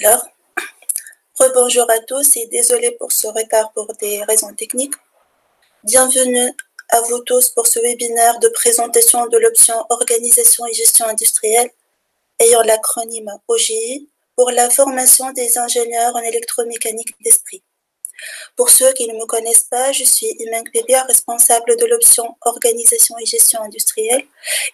Alors, rebonjour à tous et désolé pour ce retard pour des raisons techniques. Bienvenue à vous tous pour ce webinaire de présentation de l'option Organisation et gestion industrielle ayant l'acronyme OGI pour la formation des ingénieurs en électromécanique d'esprit. Pour ceux qui ne me connaissent pas, je suis Imeng Pépia, responsable de l'option Organisation et gestion industrielle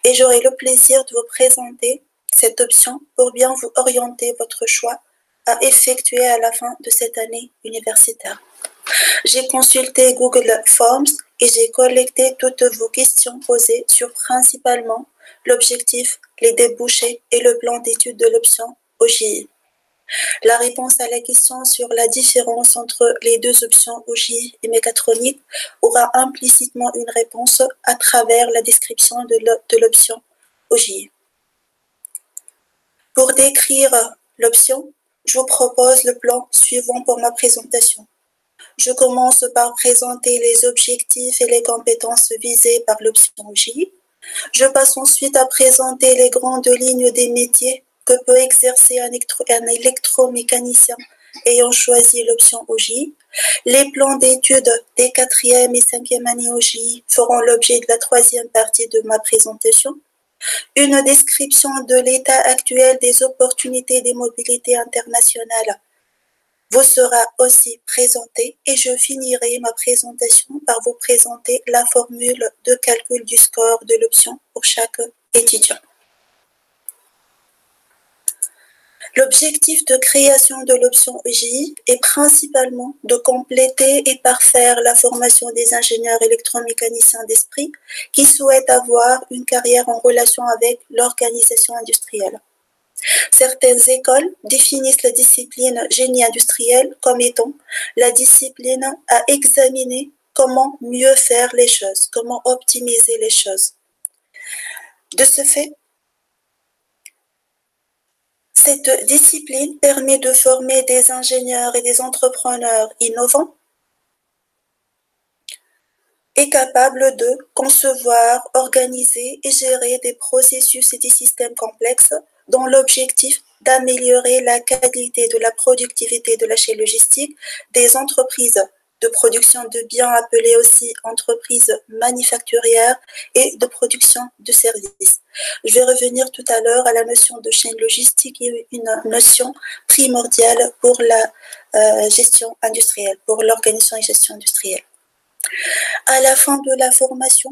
et j'aurai le plaisir de vous présenter cette option pour bien vous orienter votre choix à effectuer à la fin de cette année universitaire. J'ai consulté Google Forms et j'ai collecté toutes vos questions posées sur principalement l'objectif, les débouchés et le plan d'étude de l'option OGI. La réponse à la question sur la différence entre les deux options OGI et mécatronique aura implicitement une réponse à travers la description de l'option OGI. Pour décrire l'option, je vous propose le plan suivant pour ma présentation. Je commence par présenter les objectifs et les compétences visées par l'option OGI. Je passe ensuite à présenter les grandes lignes des métiers que peut exercer un électromécanicien ayant choisi l'option OGI. Les plans d'études des 4e et 5e années OGI feront l'objet de la 3e partie de ma présentation. Une description de l'état actuel des opportunités des mobilités internationales vous sera aussi présentée et je finirai ma présentation par vous présenter la formule de calcul du score de l'option pour chaque étudiant. L'objectif de création de l'option OGI est principalement de compléter et parfaire la formation des ingénieurs électromécaniciens d'esprit qui souhaitent avoir une carrière en relation avec l'organisation industrielle. Certaines écoles définissent la discipline génie industriel comme étant la discipline à examiner comment mieux faire les choses, comment optimiser les choses. De ce fait, cette discipline permet de former des ingénieurs et des entrepreneurs innovants et capables de concevoir, organiser et gérer des processus et des systèmes complexes dont l'objectif d'améliorer la qualité de la productivité de la chaîne logistique des entreprises de production de biens appelées aussi entreprises manufacturières et de production de services. Je vais revenir tout à l'heure à la notion de chaîne logistique qui est une notion primordiale pour la gestion industrielle, pour l'organisation et gestion industrielle. À la fin de la formation,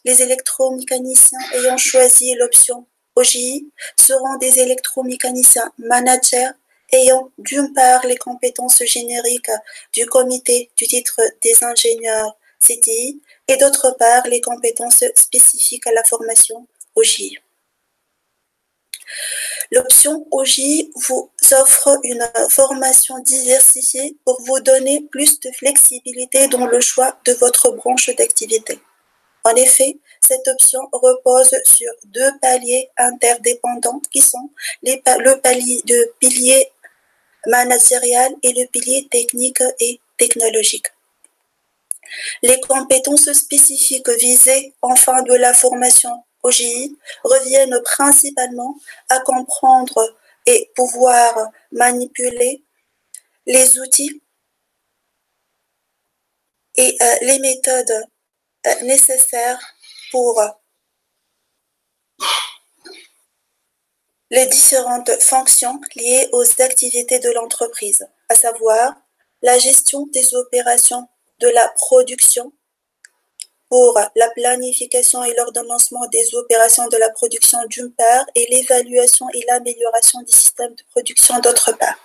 les électromécaniciens ayant choisi l'option OGI seront des électromécaniciens managers ayant d'une part les compétences génériques du comité du titre des ingénieurs CTI et d'autre part les compétences spécifiques à la formation OGI. L'option OGI vous offre une formation diversifiée pour vous donner plus de flexibilité dans le choix de votre branche d'activité. En effet, cette option repose sur deux paliers interdépendants qui sont le pilier managérial et le pilier technique et technologique. Les compétences spécifiques visées en fin de la formation OGI reviennent principalement à comprendre et pouvoir manipuler les outils et les méthodes nécessaires pour les différentes fonctions liées aux activités de l'entreprise, à savoir la gestion des opérations de la production pour la planification et l'ordonnancement des opérations de la production d'une part et l'évaluation et l'amélioration des systèmes de production d'autre part.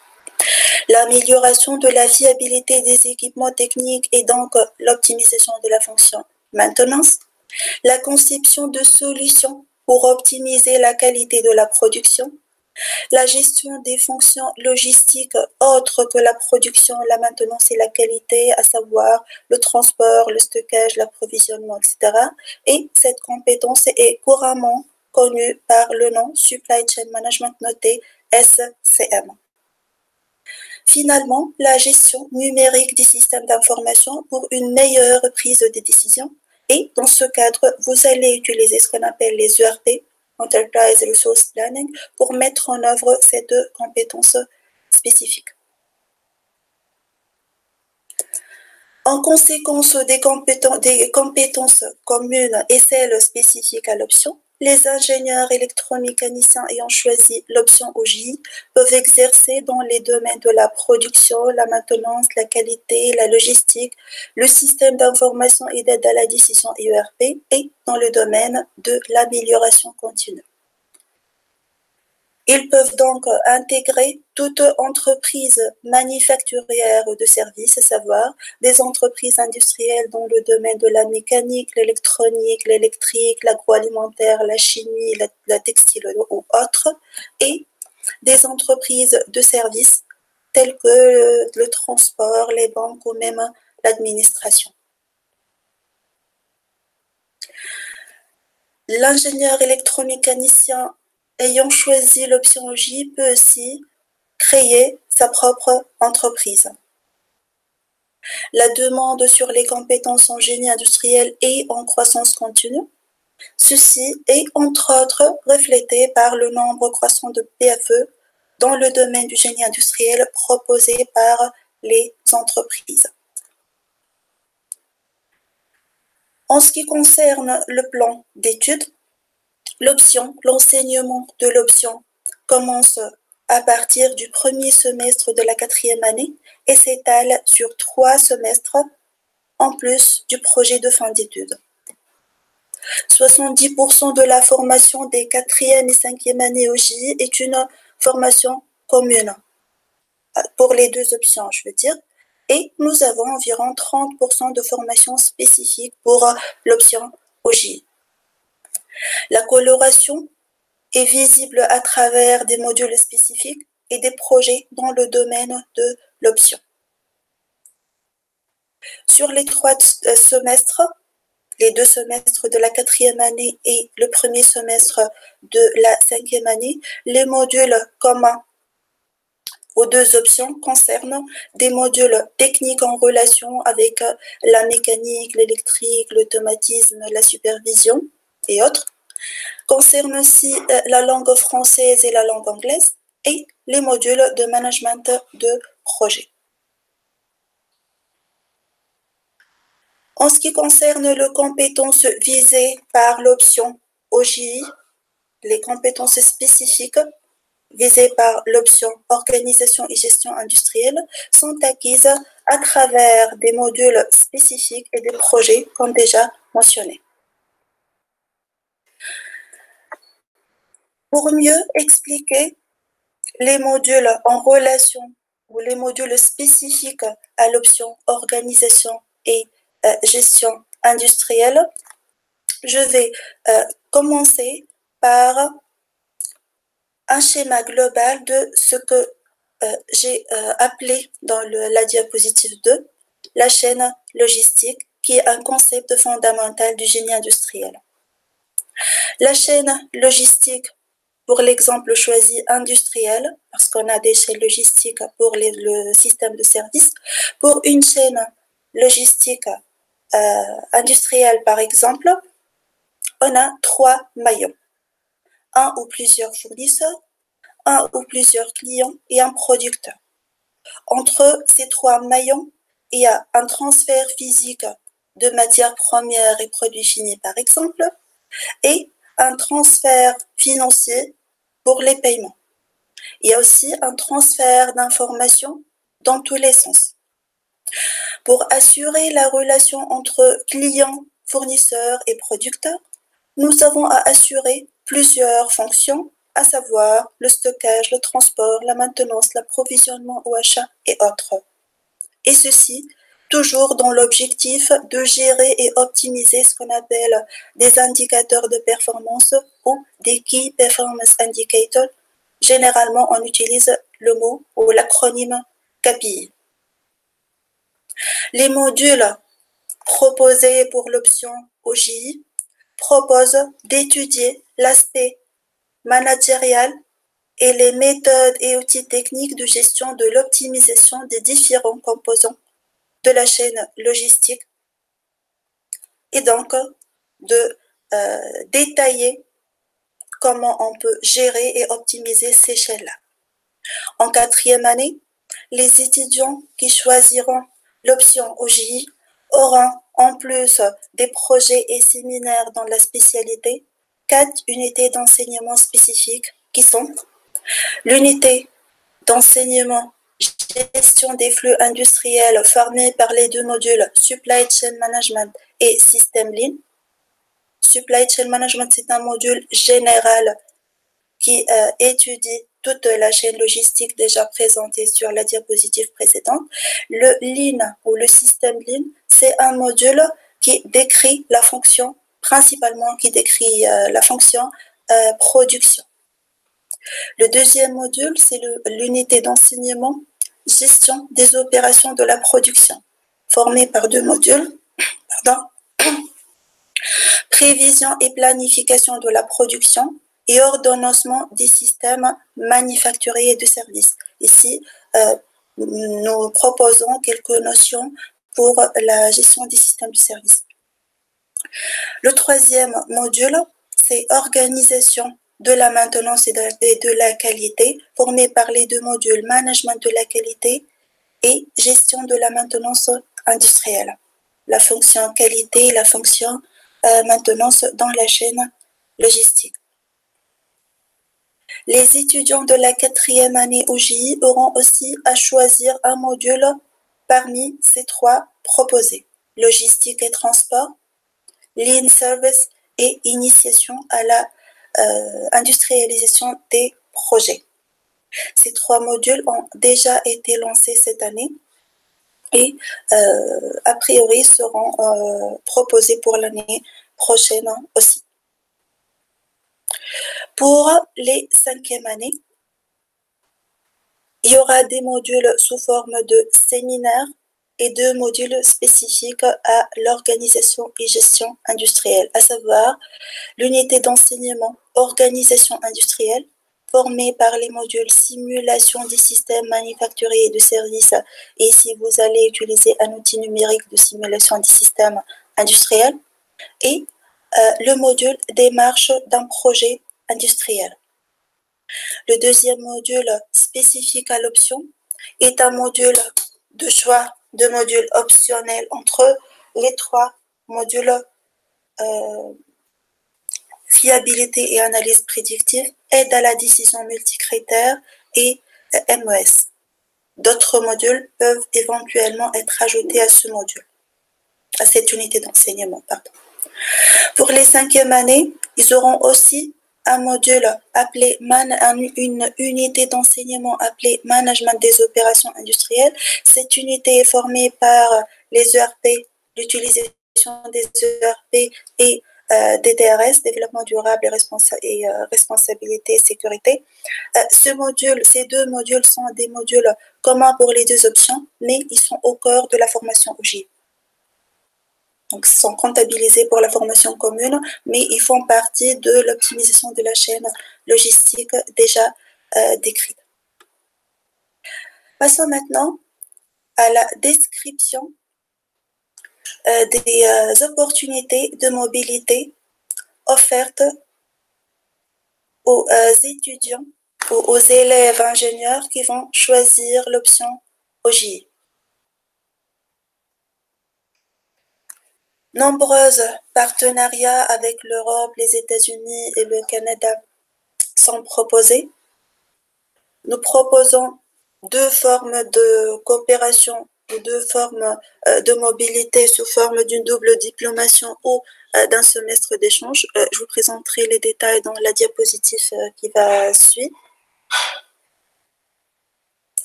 L'amélioration de la fiabilité des équipements techniques et donc l'optimisation de la fonction maintenance, la conception de solutions pour optimiser la qualité de la production, la gestion des fonctions logistiques autres que la production, la maintenance et la qualité, à savoir le transport, le stockage, l'approvisionnement, etc. Et cette compétence est couramment connue par le nom Supply Chain Management noté SCM. Finalement, la gestion numérique des systèmes d'information pour une meilleure prise de décision. Et dans ce cadre, vous allez utiliser ce qu'on appelle les ERP, Enterprise Resource Planning, pour mettre en œuvre ces deux compétences spécifiques. En conséquence des compétences communes et celles spécifiques à l'option, les ingénieurs électromécaniciens ayant choisi l'option OJI peuvent exercer dans les domaines de la production, la maintenance, la qualité, la logistique, le système d'information et d'aide à la décision ERP et dans le domaine de l'amélioration continue. Ils peuvent donc intégrer toute entreprise manufacturière ou de services, à savoir des entreprises industrielles dans le domaine de la mécanique, l'électronique, l'électrique, l'agroalimentaire, la chimie, la textile ou autres, et des entreprises de services telles que le transport, les banques ou même l'administration. L'ingénieur électromécanicien ayant choisi l'option OJI peut aussi créer sa propre entreprise. La demande sur les compétences en génie industriel est en croissance continue. Ceci est entre autres reflété par le nombre croissant de PFE dans le domaine du génie industriel proposé par les entreprises. En ce qui concerne le plan d'études, l'enseignement de l'option commence à partir du premier semestre de la 4e année et s'étale sur 3 semestres en plus du projet de fin d'études. 70% de la formation des 4e et 5e années OJI est une formation commune pour les 2 options, je veux dire, et nous avons environ 30% de formation spécifique pour l'option OJI. La coloration est visible à travers des modules spécifiques et des projets dans le domaine de l'option. Sur les 3 semestres, les 2 semestres de la 4e année et le premier semestre de la 5e année, les modules communs aux 2 options concernent des modules techniques en relation avec la mécanique, l'électrique, l'automatisme, la supervision et autres, concernent aussi la langue française et la langue anglaise et les modules de management de projet. En ce qui concerne les compétences visées par l'option OJI, les compétences spécifiques visées par l'option organisation et gestion industrielle sont acquises à travers des modules spécifiques et des projets comme déjà mentionné. Pour mieux expliquer les modules en relation ou les modules spécifiques à l'option organisation et gestion industrielle, je vais commencer par un schéma global de ce que j'ai appelé dans la diapositive 2 la chaîne logistique, qui est un concept fondamental du génie industriel. La chaîne logistique, pour l'exemple choisi industriel, parce qu'on a des chaînes logistiques pour le système de service, pour une chaîne logistique industrielle, par exemple, on a 3 maillons. Un ou plusieurs fournisseurs, un ou plusieurs clients et un producteur. Entre ces 3 maillons, il y a un transfert physique de matières premières et produits finis, par exemple, et un transfert financier pour les paiements. Il y a aussi un transfert d'informations dans tous les sens. Pour assurer la relation entre clients, fournisseurs et producteurs, nous avons à assurer plusieurs fonctions, à savoir le stockage, le transport, la maintenance, l'approvisionnement ou achat et autres. Et ceci toujours dans l'objectif de gérer et optimiser ce qu'on appelle des indicateurs de performance ou des Key Performance Indicators. Généralement, on utilise le mot ou l'acronyme KPI. Les modules proposés pour l'option OJI proposent d'étudier l'aspect managérial et les méthodes et outils techniques de gestion de l'optimisation des différents composants de la chaîne logistique et donc de détailler comment on peut gérer et optimiser ces chaînes-là. En quatrième année, les étudiants qui choisiront l'option OJI auront, en plus des projets et séminaires dans la spécialité, 4 unités d'enseignement spécifiques qui sont l'unité d'enseignement gestion des flux industriels formée par les 2 modules Supply Chain Management et System Lean. Supply Chain Management, c'est un module général qui étudie toute la chaîne logistique déjà présentée sur la diapositive précédente. Le Lean ou le System Lean, c'est un module qui décrit la fonction, principalement qui décrit la fonction production. Le deuxième module, c'est l'unité d'enseignement gestion des opérations de la production, formée par 2 modules, prévision et planification de la production et ordonnancement des systèmes manufacturiers et de services. Ici, nous proposons quelques notions pour la gestion des systèmes de services. Le troisième module, c'est organisation de la maintenance et de la qualité, formé par les 2 modules management de la qualité et gestion de la maintenance industrielle. La fonction qualité et la fonction maintenance dans la chaîne logistique. Les étudiants de la 4e année OJI auront aussi à choisir un module parmi ces 3 proposés. Logistique et transport, Lean Service et initiation à la industrialisation des projets. Ces 3 modules ont déjà été lancés cette année et a priori seront proposés pour l'année prochaine aussi. Pour les 5e années, il y aura des modules sous forme de séminaires et 2 modules spécifiques à l'organisation et gestion industrielle, à savoir l'unité d'enseignement organisation industrielle, formée par les modules simulation des systèmes manufacturiers et de services. Et ici, vous allez utiliser un outil numérique de simulation des systèmes industriels. Et le module démarche d'un projet industriel. Le deuxième module spécifique à l'option est un module de choix de modules optionnels entre les 3 modules fiabilité et analyse prédictive, aide à la décision multicritère et MES. D'autres modules peuvent éventuellement être ajoutés à ce module, à cette unité d'enseignement. Pour les 5e années, ils auront aussi un module appelé une unité d'enseignement appelée Management des opérations industrielles. Cette unité est formée par les ERP, l'utilisation des ERP et des DRS, développement durable et responsabilité et sécurité. Ces 2 modules sont des modules communs pour les 2 options, mais ils sont au cœur de la formation OJI. Donc, ils sont comptabilisés pour la formation commune, mais ils font partie de l'optimisation de la chaîne logistique déjà décrite. Passons maintenant à la description des opportunités de mobilité offertes aux étudiants ou aux élèves ingénieurs qui vont choisir l'option OJI. Nombreux partenariats avec l'Europe, les États-Unis et le Canada sont proposés. Nous proposons 2 formes de coopération ou 2 formes de mobilité sous forme d'une double diplomation ou d'un semestre d'échange. Je vous présenterai les détails dans la diapositive qui va suivre.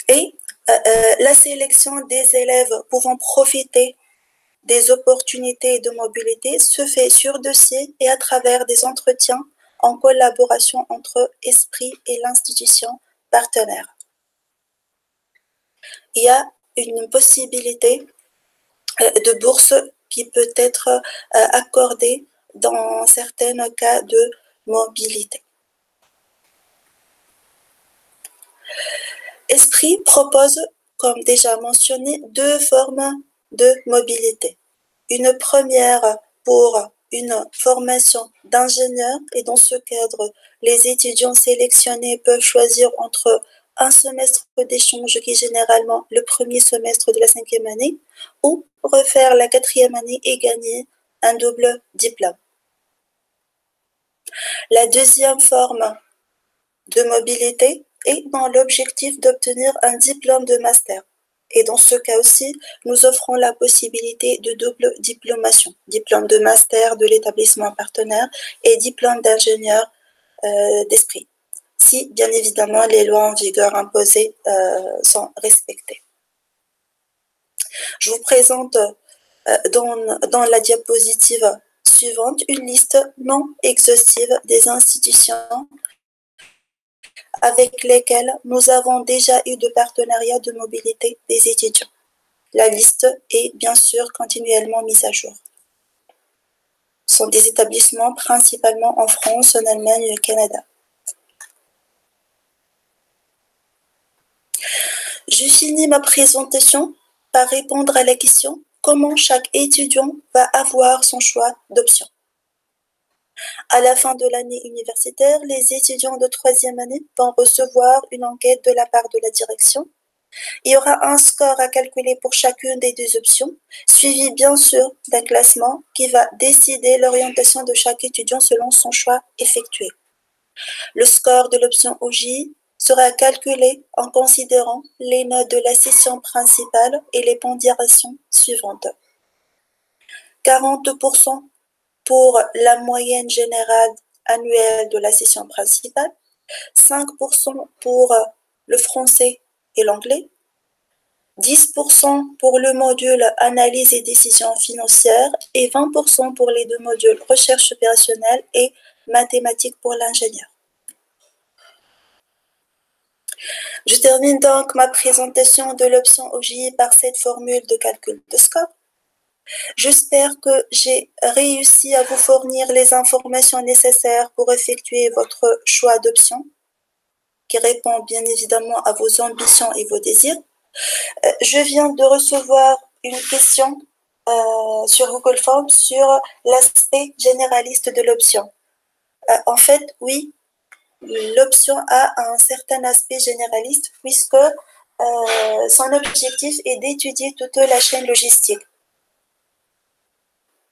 Et la sélection des élèves pouvant profiter des opportunités de mobilité se fait sur dossier et à travers des entretiens en collaboration entre Esprit et l'institution partenaire. Il y a une possibilité de bourse qui peut être accordée dans certains cas de mobilité. Esprit propose, comme déjà mentionné, 2 formes de mobilité. Une première pour une formation d'ingénieur et dans ce cadre, les étudiants sélectionnés peuvent choisir entre un semestre d'échange qui est généralement le premier semestre de la 5e année, ou refaire la 4e année et gagner un double diplôme. La deuxième forme de mobilité est dans l'objectif d'obtenir un diplôme de master. Et dans ce cas aussi, nous offrons la possibilité de double diplomation, diplôme de master de l'établissement partenaire et diplôme d'ingénieur d'esprit, si bien évidemment les lois en vigueur imposées sont respectées. Je vous présente dans la diapositive suivante une liste non exhaustive des institutions avec lesquelles nous avons déjà eu de partenariats de mobilité des étudiants. La liste est bien sûr continuellement mise à jour. Ce sont des établissements principalement en France, en Allemagne et au Canada. Je finis ma présentation par répondre à la question comment chaque étudiant va avoir son choix d'option. À la fin de l'année universitaire, les étudiants de 3e année vont recevoir une enquête de la part de la direction. Il y aura un score à calculer pour chacune des deux options, suivi bien sûr d'un classement qui va décider l'orientation de chaque étudiant selon son choix effectué. Le score de l'option OJ sera calculé en considérant les notes de la session principale et les pondérations suivantes. 40% pour la moyenne générale annuelle de la session principale, 5% pour le français et l'anglais, 10% pour le module analyse et décision financière et 20% pour les deux modules recherche opérationnelle et mathématiques pour l'ingénieur. Je termine donc ma présentation de l'option OJI par cette formule de calcul de score. J'espère que j'ai réussi à vous fournir les informations nécessaires pour effectuer votre choix d'option qui répond bien évidemment à vos ambitions et vos désirs. Je viens de recevoir une question sur Google Forms sur l'aspect généraliste de l'option. En fait, oui, l'option a un certain aspect généraliste puisque son objectif est d'étudier toute la chaîne logistique.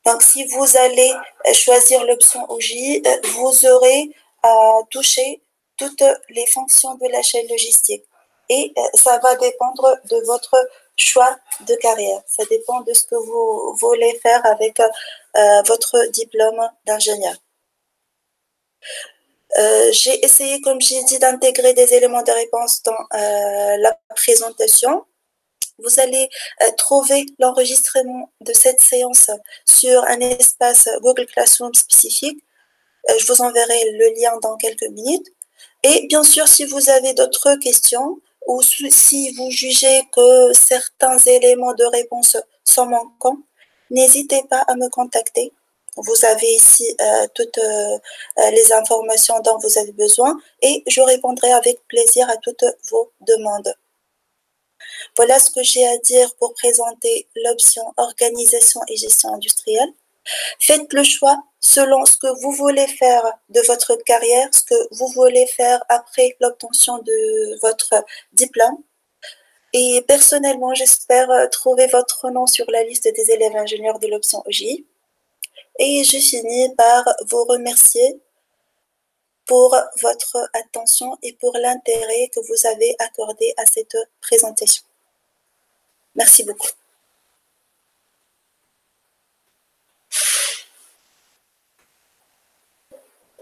Donc, si vous allez choisir l'option OJ, vous aurez à toucher toutes les fonctions de la chaîne logistique. Et ça va dépendre de votre choix de carrière. Ça dépend de ce que vous voulez faire avec votre diplôme d'ingénieur. J'ai essayé, comme j'ai dit, d'intégrer des éléments de réponse dans la présentation. Vous allez trouver l'enregistrement de cette séance sur un espace Google Classroom spécifique. Je vous enverrai le lien dans quelques minutes. Et bien sûr, si vous avez d'autres questions ou si vous jugez que certains éléments de réponse sont manquants, n'hésitez pas à me contacter. Vous avez ici toutes les informations dont vous avez besoin et je répondrai avec plaisir à toutes vos demandes. Voilà ce que j'ai à dire pour présenter l'option organisation et gestion industrielle. Faites le choix selon ce que vous voulez faire de votre carrière, ce que vous voulez faire après l'obtention de votre diplôme. Et personnellement, j'espère trouver votre nom sur la liste des élèves ingénieurs de l'option OJI. Et je finis par vous remercier pour votre attention et pour l'intérêt que vous avez accordé à cette présentation. Merci beaucoup.